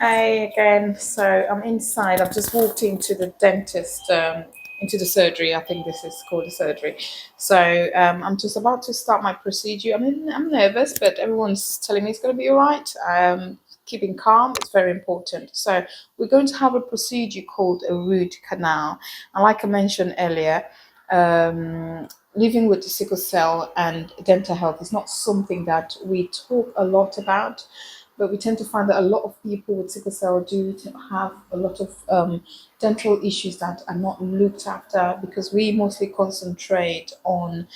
Hi again. So I'm inside. I've just walked into the dentist, into the surgery. I think this is called the surgery. So I'm just about to start my procedure. I mean, I'm nervous, but everyone's telling me it's going to be all right. Keeping calm is very important. So we're going to have a procedure called a root canal. And like I mentioned earlier, living with the sickle cell and dental health is not something that we talk a lot about, but we tend to find that a lot of people with sickle cell do have a lot of dental issues that are not looked after because we mostly concentrate on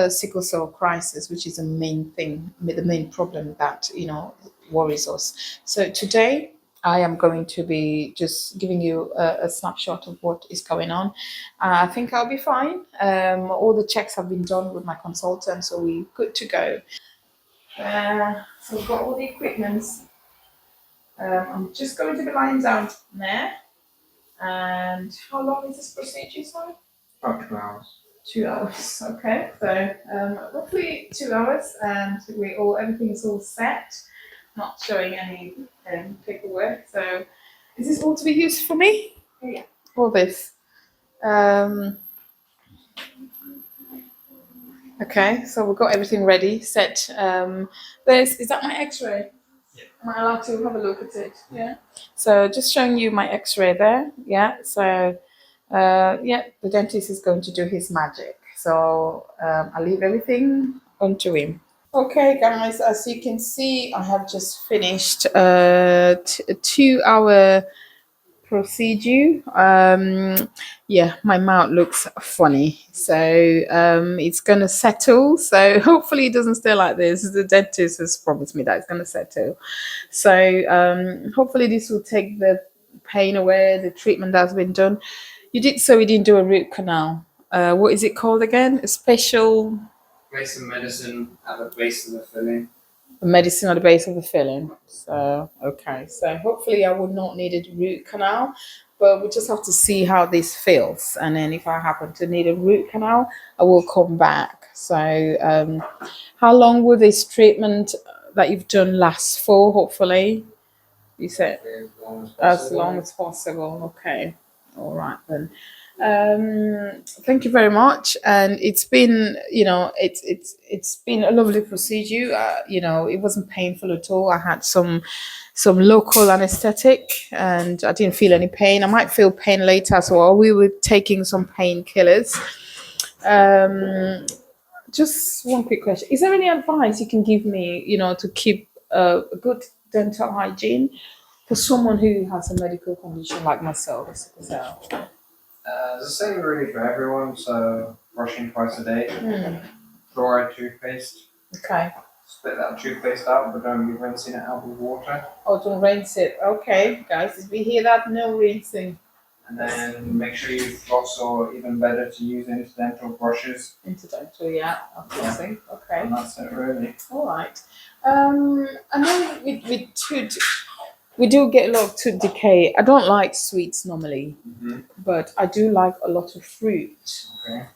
sickle cell crisis, which is the main thing, the main problem that worries us. So today I am going to be just giving you a snapshot of what is going on. I think I'll be fine. All the checks have been done with my consultant, so we're good to go. So we've got all the equipment. I'm just going to be lying down there. And how long is this procedure, sorry? About 2 hours. 2 hours, okay. So roughly 2 hours, and everything is all set. Not showing any paperwork. So is this all to be used for me? Yeah. All this. Um, okay, so we've got everything ready, set. Is that my X-ray? Yeah. Am I allowed to have a look at it? Yeah. So just showing you my X-ray there. Yeah. So yeah, the dentist is going to do his magic. So I'll leave everything onto him. Okay, guys, as you can see, I have just finished a 2 hour procedure. Yeah, my mouth looks funny, so it's gonna settle. So hopefully it doesn't stay like this. The dentist has promised me that it's gonna settle. So hopefully this will take the pain away. The treatment that's been done. You did so. We didn't do a root canal. What is it called again? A special Place some medicine at the base of the filling. medicine at the base of the filling. So okay, so hopefully I would not need a root canal, but we just have to see how this feels, and then if I happen to need a root canal, I will come back. So how long will this treatment that you've done last for? Hopefully, you said As long as as long as possible. Okay, all right then. Thank you very much, and it's been, it's been a lovely procedure. It wasn't painful at all. I had some local anesthetic, and I didn't feel any pain. I might feel pain later as well. We were taking some painkillers. Um, just one quick question: is there any advice you can give me, to keep a good dental hygiene for someone who has a medical condition like myself? So, the same really for everyone, so brushing twice a day. Fluoride toothpaste. okay. Spit that toothpaste out, but don't be rinsing it out with water. Oh, don't rinse it. Okay, guys, did we hear that? No rinsing. And then make sure you floss, or even better to use incidental brushes. Incidental, yeah. I'm flossing. Okay. And that's it really. All right. I know with tooth, we do get a lot of tooth decay. I don't like sweets normally, but I do like a lot of fruit. Okay.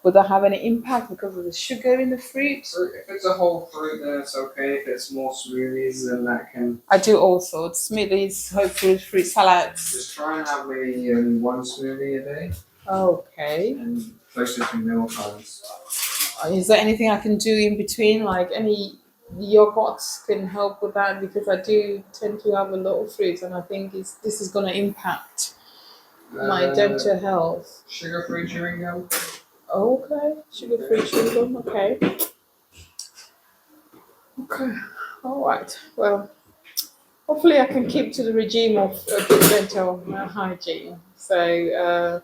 Would that have any impact because of the sugar in the fruit? If it's a whole fruit, then it's okay. If it's more smoothies, then that can. I do all sorts: smoothies, whole fruit salads. Just try and have maybe only one smoothie a day. Okay. And closer to meal times. Is there anything I can do in between, like any yogurts can help with that? Because I do tend to have a lot of fruits, and I think this is going to impact my dental health. Sugar-free chewing gum. Okay, sugar-free chewing gum. Okay. Okay. All right. Well, hopefully I can keep to the regime of good dental hygiene. So.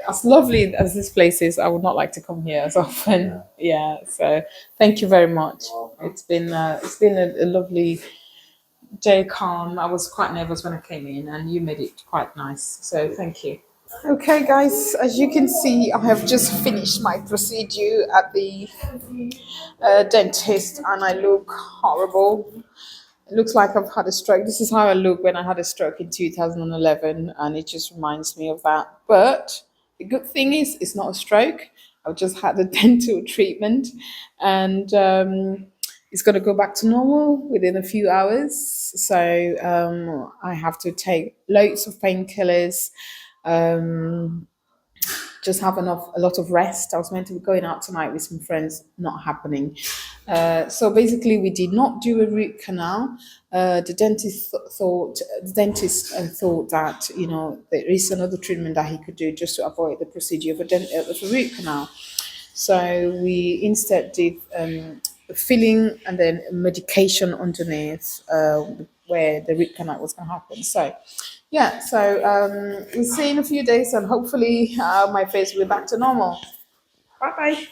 As lovely as this place is, I would not like to come here as often. Yeah. So thank you very much. It's been a lovely day, calm. I was quite nervous when I came in, and you made it quite nice. So thank you. Okay, guys, as you can see, I have just finished my procedure at the dentist, and I look horrible. It looks like I've had a stroke. This is how I look when I had a stroke in 2011, and it just reminds me of that. But the good thing is, it's not a stroke. I've just had a dental treatment, and it's going to go back to normal within a few hours. So I have to take loads of painkillers, um, just have a lot of rest. I was meant to be going out tonight with some friends, not happening. So basically, we did not do a root canal. The dentist thought that there is another treatment that he could do just to avoid the procedure of a root canal. So we instead did filling and then medication underneath where the root canal was going to happen. So yeah, so we'll see in a few days, and hopefully my face will be back to normal. Bye bye.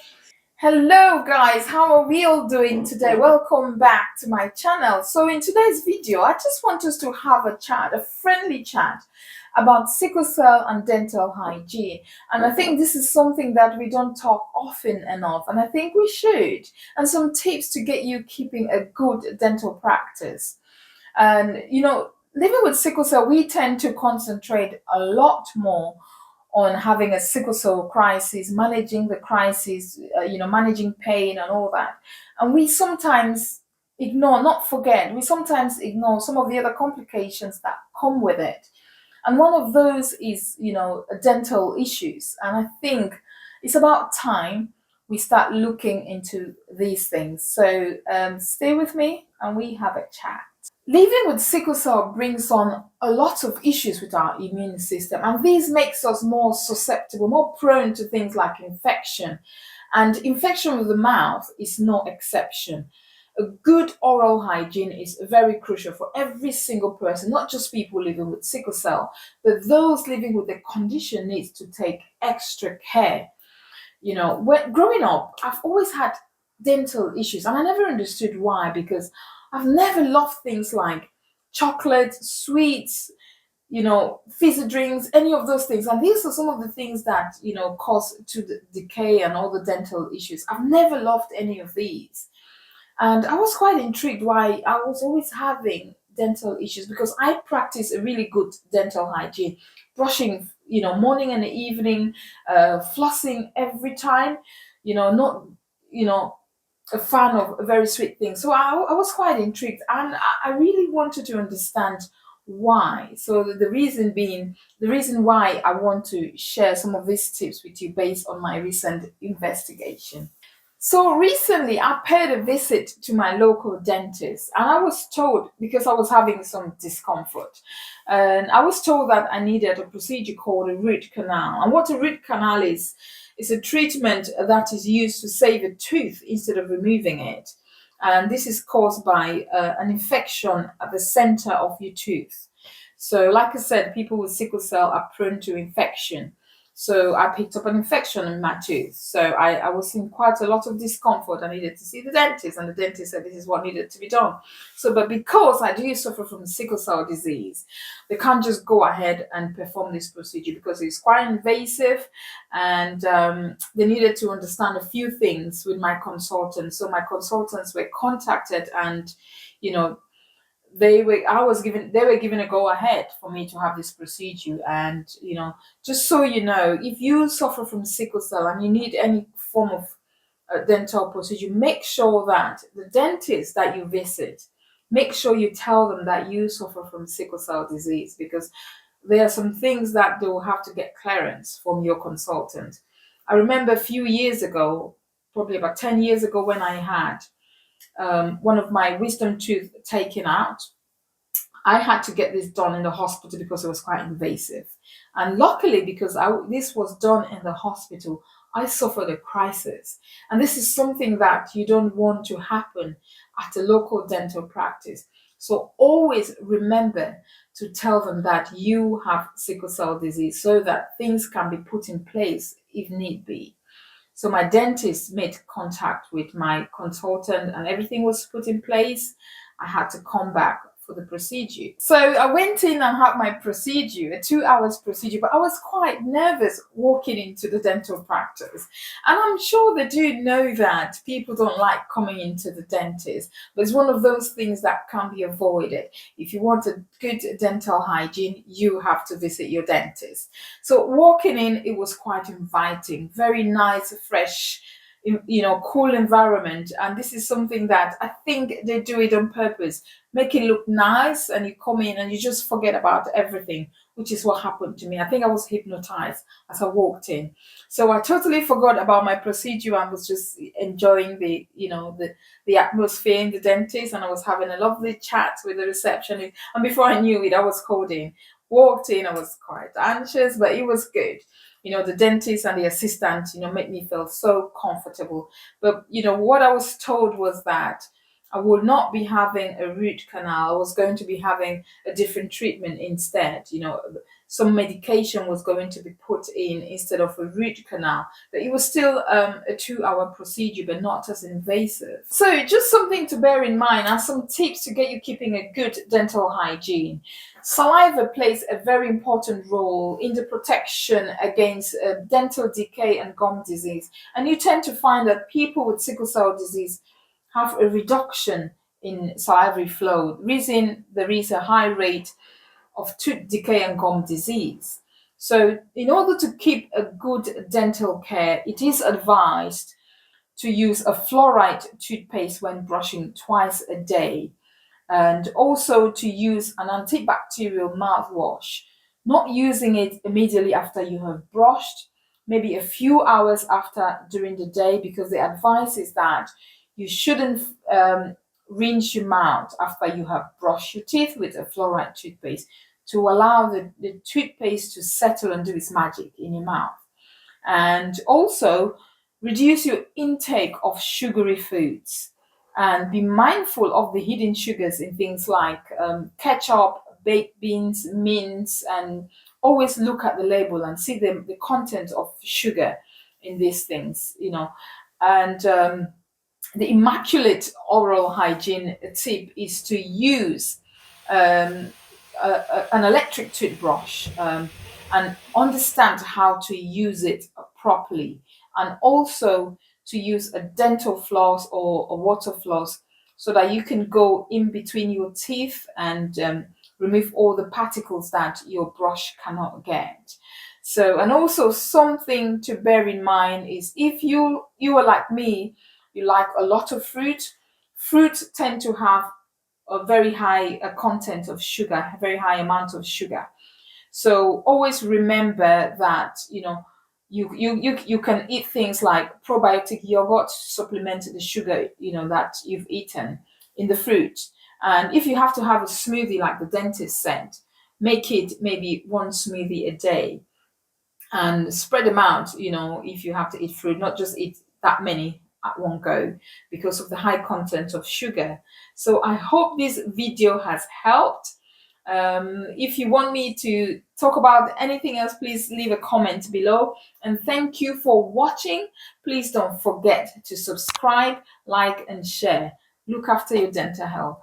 Hello guys, how are we all doing today? Welcome back to my channel. So in today's video, I just want us to have a chat, a friendly chat about sickle cell and dental hygiene. And I think this is something that we don't talk often enough, and I think we should. And some tips to get you keeping a good dental practice. And living with sickle cell, we tend to concentrate a lot more on having a sickle cell crisis, managing the crisis, managing pain and all that. And we sometimes we sometimes ignore some of the other complications that come with it. And one of those is, dental issues. And I think it's about time we start looking into these things. So stay with me and we have a chat. Living with sickle cell brings on a lot of issues with our immune system, and this makes us more susceptible, more prone to things like infection. And infection with the mouth is no exception. A good oral hygiene is very crucial for every single person, not just people living with sickle cell, but those living with the condition needs to take extra care. When growing up, I've always had dental issues, and I never understood why, because I've never loved things like chocolate, sweets, fizzy drinks, any of those things. And these are some of the things that, cause to the decay and all the dental issues. I've never loved any of these. And I was quite intrigued why I was always having dental issues, because I practice a really good dental hygiene, brushing, morning and evening, flossing every time, not, a fan of very sweet things. So I was quite intrigued, and I really wanted to understand why. So the reason why I want to share some of these tips with you based on my recent investigation. So recently, I paid a visit to my local dentist, and I was told, because I was having some discomfort, and I was told that I needed a procedure called a root canal. And what a root canal is a treatment that is used to save a tooth instead of removing it. And this is caused by an infection at the center of your tooth. So, like I said, people with sickle cell are prone to infection. So I picked up an infection in my tooth. So I was in quite a lot of discomfort. I needed to see the dentist, and the dentist said this is what needed to be done. So, but because I do suffer from sickle cell disease, they can't just go ahead and perform this procedure because it's quite invasive, and they needed to understand a few things with my consultant. So my consultants were contacted, and you know they were given a go ahead for me to have this procedure. And just so you know, if you suffer from sickle cell and you need any form of dental procedure, make sure that the dentist that you visit, make sure you tell them that you suffer from sickle cell disease, because there are some things that they will have to get clearance from your consultant. I remember a few years ago, probably about 10 years ago, when I had one of my wisdom tooth taken out. I had to get this done in the hospital because it was quite invasive. And luckily, because this was done in the hospital, I suffered a crisis. And this is something that you don't want to happen at a local dental practice. So always remember to tell them that you have sickle cell disease so that things can be put in place if need be. So my dentist made contact with my consultant, and everything was put in place. I had to come back for the procedure. So I went in and had my procedure, a 2 hours procedure, but I was quite nervous walking into the dental practice. And I'm sure they do know that people don't like coming into the dentist, but it's one of those things that can be avoided. If you want a good dental hygiene, you have to visit your dentist. So walking in, it was quite inviting, very nice, fresh cool environment. And this is something that I think they do it on purpose, make it look nice, and you come in and you just forget about everything, which is what happened to me. I think I was hypnotized as I walked in. So I totally forgot about my procedure and was just enjoying the atmosphere in the dentist, and I was having a lovely chat with the receptionist. And before I knew it, I was called in. Walked in, I was quite anxious, but it was good. The dentist and the assistant, made me feel so comfortable. But what I was told was that I would not be having a root canal. I was going to be having a different treatment instead. Some medication was going to be put in instead of a root canal. But it was still a 2-hour procedure, but not as invasive. So just something to bear in mind are some tips to get you keeping a good dental hygiene. Saliva plays a very important role in the protection against dental decay and gum disease. And you tend to find that people with sickle cell disease have a reduction in salivary flow. The reason there is a high rate of tooth decay and gum disease. So, in order to keep a good dental care, it is advised to use a fluoride toothpaste when brushing twice a day, and also to use an antibacterial mouthwash, not using it immediately after you have brushed, maybe a few hours after during the day, because the advice is that you shouldn't rinse your mouth after you have brushed your teeth with a fluoride toothpaste to allow the toothpaste to settle and do its magic in your mouth. And also reduce your intake of sugary foods and be mindful of the hidden sugars in things like ketchup, baked beans, mints, and always look at the label and see the content of sugar in these things, and the immaculate oral hygiene tip is to use um, an electric toothbrush, and understand how to use it properly, and also to use a dental floss or a water floss so that you can go in between your teeth and remove all the particles that your brush cannot get. So, and also something to bear in mind is if you are like me, you like a lot of fruit. Fruits tend to have a very high content of sugar, a very high amount of sugar. So always remember that you can eat things like probiotic yogurt to supplement the sugar that you've eaten in the fruit. And if you have to have a smoothie like the dentist said, make it maybe one smoothie a day and spread them out, if you have to eat fruit, not just eat that many at one go because of the high content of sugar. So I hope this video has helped. If you want me to talk about anything else, please leave a comment below. And thank you for watching. Please don't forget to subscribe, like, and share. Look after your dental health.